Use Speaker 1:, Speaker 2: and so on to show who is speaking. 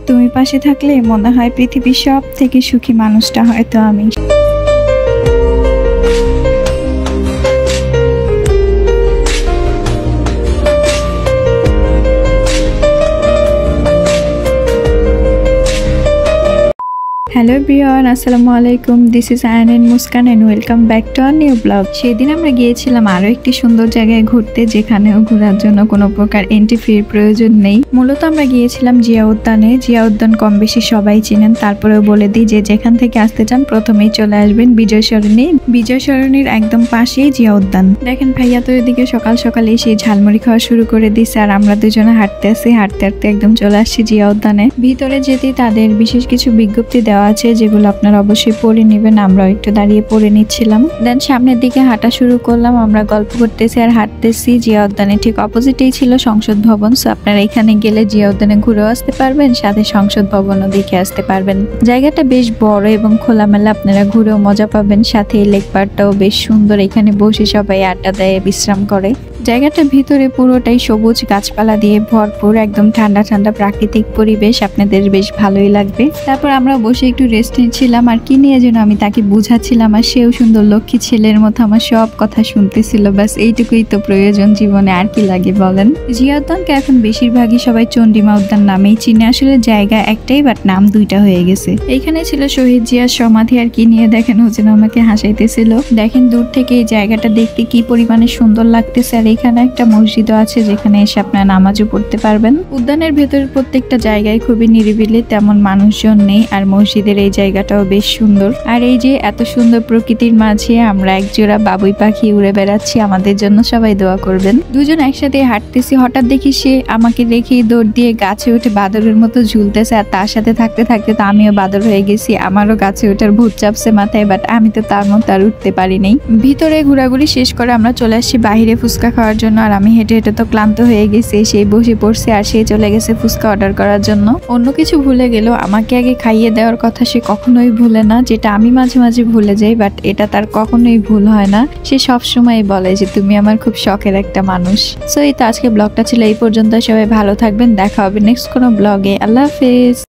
Speaker 1: তুমি পাশে থাকলে মনে হয় পৃথিবীর সব থেকে সুখী মানুষটা হয়তো আমি। হ্যালো এভরিওয়ান, আসসালামু আলাইকুম। This is Ayaan and Muskan and welcome back to our new blog. সেদিন আমরা গিয়েছিলাম আরো একটি সুন্দর জায়গায় ঘুরতে, যেখানেও ঘোরার জন্য কোনো প্রকার এন্ট্রি ফির প্রয়োজন নেই। মূলত আমরা গিয়েছিলাম জিয়া উদ্যানে। জিয়া উদ্যান কম বেশি সবাই চিনেন, তারপরেও বলে দিই যে যেখান থেকে আসতে চান প্রথমেই চলে আসবেন বিজয় সরণি। বিজয় সরণির একদম পাশেই জিয়া উদ্যান। দেখেন ভাইয়া তো এদিকে সকাল সকাল এসে ঝালমুড়ি খাওয়া শুরু করে দিচ্ছে, আর আমরা দুজনে হাঁটতে হাঁটতে একদম চলে আসছি জিয়া উদ্যানে। ভিতরে যেতেই তাদের বিশেষ কিছু বিজ্ঞপ্তি দেওয়া আছে, যেগুলো আপনারা অবশ্যই পড়ে নেবেন। আমরাও একটু দাঁড়িয়ে পড়ে নিচ্ছিলাম। দেন সামনের দিকে হাঁটা শুরু করলাম। আমরা গল্প করতেছি আর হাঁটতেছি। জিয়া উদ্যানে ঠিক অপোজিটেই ছিল সংসদ ভবন। সো আপনারা এখানে গেলে জিয়া উদ্যানে ঘুরেও আসতে পারবেন, সাথে সংসদ ভবনও দেখে আসতে পারবেন। জায়গাটা বেশ বড় এবং খোলামেলা, আপনারা ঘুরেও মজা পাবেন। সাথে এই লেক পার্কটাও বেশ সুন্দর, এখানে বসে সবাই আড্ডা দেয়, বিশ্রাম করে। জায়গাটার ভিতরে পুরোটাই সবুজ গাছপালা দিয়ে ভরপুর, একদম ঠান্ডা ঠান্ডা প্রাকৃতিক পরিবেশ, আপনাদের বেশ ভালোই লাগবে। তারপর আমরা বসে একটু রেস্ট নিচ্ছিলাম, আর কি নিয়ে যেন আমি তাকে বুঝাচ্ছিলাম, আর সেও সুন্দর লক্ষ্মী ছেলের মতো আমার সব কথা শুনতেছিল। ব্যাস এইটুকুই তো প্রয়োজন জীবনে, আর কি লাগে বলেন। জিয়া উদ্যানকে এখন বেশিরভাগই সবাই চন্ডিমা উদ্যান নামেই চিনে। আসলে জায়গা একটাই, বাট নাম দুইটা হয়ে গেছে। এইখানে ছিল শহীদ জিয়ার সমাধি, আর কি নিয়ে দেখেন ও যেন আমাকে হাসাইতেছিল। দেখেন দূর থেকে এই জায়গাটা দেখতে কি পরিমাণে সুন্দর লাগতেছে। আর এখানে একটা মসজিদও আছে, যেখানে এসে আপনারা নামাজও পড়তে পারবেন। উদ্যানের ভেতরের প্রত্যেকটা জায়গায় খুবই নিরিবিলি, তেমন মানুষজন নেই। আর মসজিদের এই জায়গাটাও বেশ সুন্দর। আর এই যে এত সুন্দর প্রকৃতির মাঝে আমরা একজোড়া বাবুই পাখি উড়ে বেড়াচ্ছি, আমাদের জন্য সবাই দোয়া করবেন। দুজন একসাথে হাঁটতেছি, হঠাৎ দেখি সে আমাকে রেখেই দৌড় দিয়ে গাছে উঠে বাদরের মতো ঝুলতেছে। আর তার সাথে থাকতে থাকতে তো আমিও বাদর হয়ে গেছি, আমারও গাছে ওঠার ভূত চাপছে মাথায়, বাট আমি তো তার মতো আর উঠতে পারি নাই। ভিতরে ঘোরাঘুরি শেষ করে আমরা চলে আসছি বাহিরে ফুচকা খাওয়ার জন্য। আর আমি হেঁটে হেঁটে তো ক্লান্ত হয়ে গেছি, সেই বসে পড়ছে আর সে চলে গেছে ফুচকা অর্ডার করার জন্য। অন্য কিছু ভুলে গেল, আমাকে আগে খাইয়ে দেওয়ার কথা সে কখনোই ভুলে না, যেটা আমি মাঝে মাঝে ভুলে যাই, বাট এটা তার কখনোই ভুল হয় না। সে সবসময় বলে যে তুমি আমার খুব শখের একটা মানুষ। সো এই তো আজকে ব্লগটা ছিল এই পর্যন্ত। সবাই ভালো থাকবেন, দেখা হবে নেক্সট কোনো ব্লগে। আল্লাহ হাফেজ।